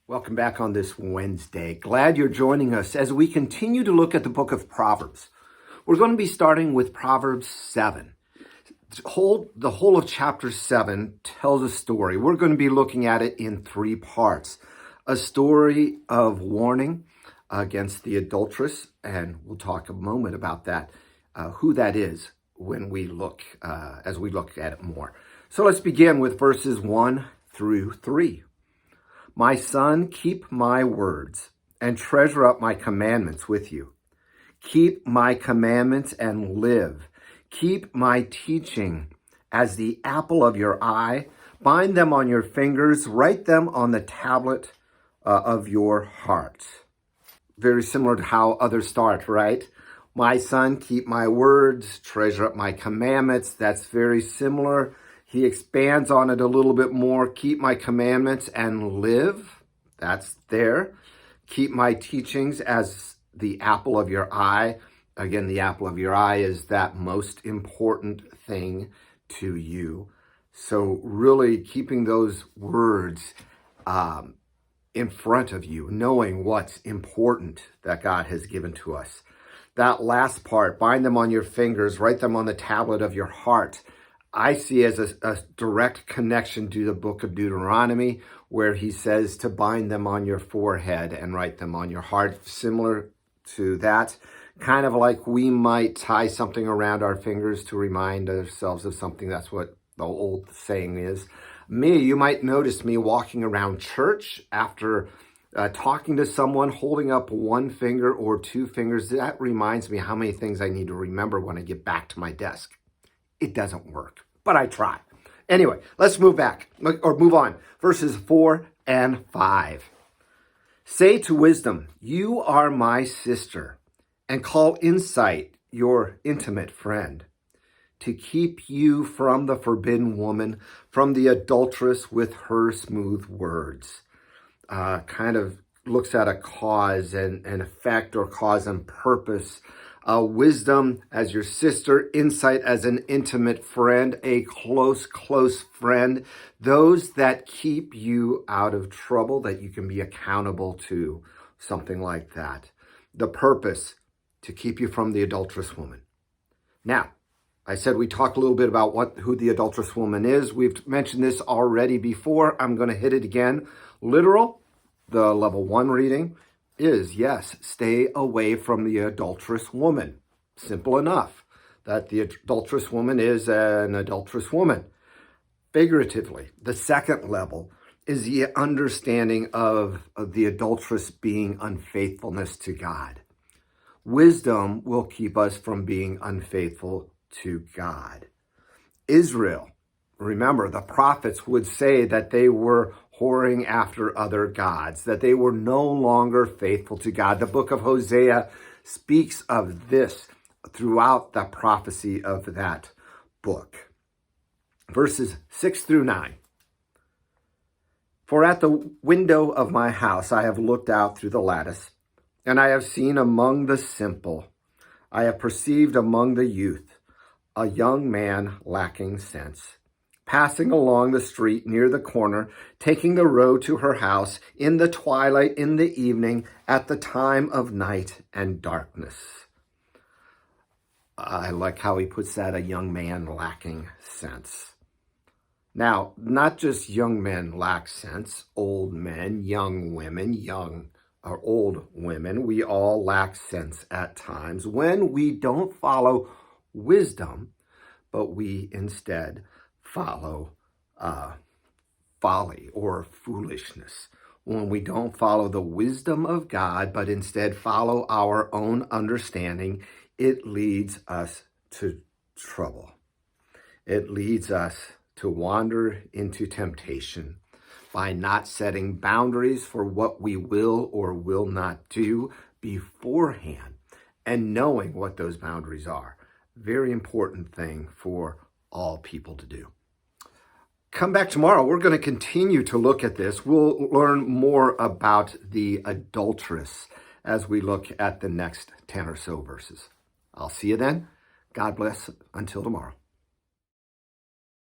Welcome back on this Wednesday. Glad you're joining us as we continue to look at the book of Proverbs. We're going to be starting with Proverbs 7. The whole of chapter 7 tells a story. We're going to be looking at it in 3 parts. A story of warning against the adulteress, and we'll talk a moment about that, who that is when we look, as we look at it more. So let's begin with verses 1 through 3. My son, keep my words and treasure up my commandments with you. Keep my commandments and live. Keep my teaching as the apple of your eye. Bind them on your fingers. Write them on the tablet of your heart. Very similar to how others start, right? My son, keep my words, treasure up my commandments. That's very similar. He expands on it a little bit more. Keep my commandments and live. That's there. Keep my teachings as the apple of your eye. Again, the apple of your eye is that most important thing to you. So really keeping those words in front of you, knowing what's important that God has given to us. That last part, bind them on your fingers, write them on the tablet of your heart. I see as a direct connection to the book of Deuteronomy, where he says to bind them on your forehead and write them on your heart. Similar to that, kind of like we might tie something around our fingers to remind ourselves of something. That's what the old saying is. You might notice me walking around church after talking to someone, holding up one finger or 2 fingers. That reminds me how many things I need to remember when I get back to my desk. It doesn't work, but I try. Anyway, let's move on. Verses 4 and 5. Say to wisdom, you are my sister, and call insight your intimate friend, to keep you from the forbidden woman, from the adulteress with her smooth words. Kind of looks at a cause and effect, or cause and purpose. Wisdom as your sister, insight as an intimate friend, a close friend, those that keep you out of trouble, that you can be accountable to, something like that. The purpose, to keep you from the adulterous woman. Now, I said we talk a little bit about who the adulterous woman is. We've mentioned this already before. I'm going to hit it again. Literal, the level 1 reading is, yes, stay away from the adulterous woman. Simple enough, that the adulterous woman is an adulterous woman. Figuratively, the second level is the understanding of the adulteress being unfaithfulness to God. Wisdom will keep us from being unfaithful to God. Israel, remember, the prophets would say that they were whoring after other gods, that they were no longer faithful to God. The book of Hosea speaks of this throughout the prophecy of that book. Verses 6 through 9. For at the window of my house I have looked out through the lattice, and I have seen among the simple, I have perceived among the youth, a young man lacking sense, passing along the street near the corner, taking the road to her house in the twilight, in the evening, at the time of night and darkness. I like how he puts that, a young man lacking sense. Now, not just young men lack sense, old men, young women, young or old women, we all lack sense at times when we don't follow wisdom, but we instead follow folly or foolishness. When we don't follow the wisdom of God, but instead follow our own understanding, it leads us to trouble. It leads us to wander into temptation by not setting boundaries for what we will or will not do beforehand, and knowing what those boundaries are. Very important thing for all people to do. Come back tomorrow. We're going to continue to look at this. We'll learn more about the adulteress as we look at the next 10 or so verses. I'll see you then. God bless until tomorrow.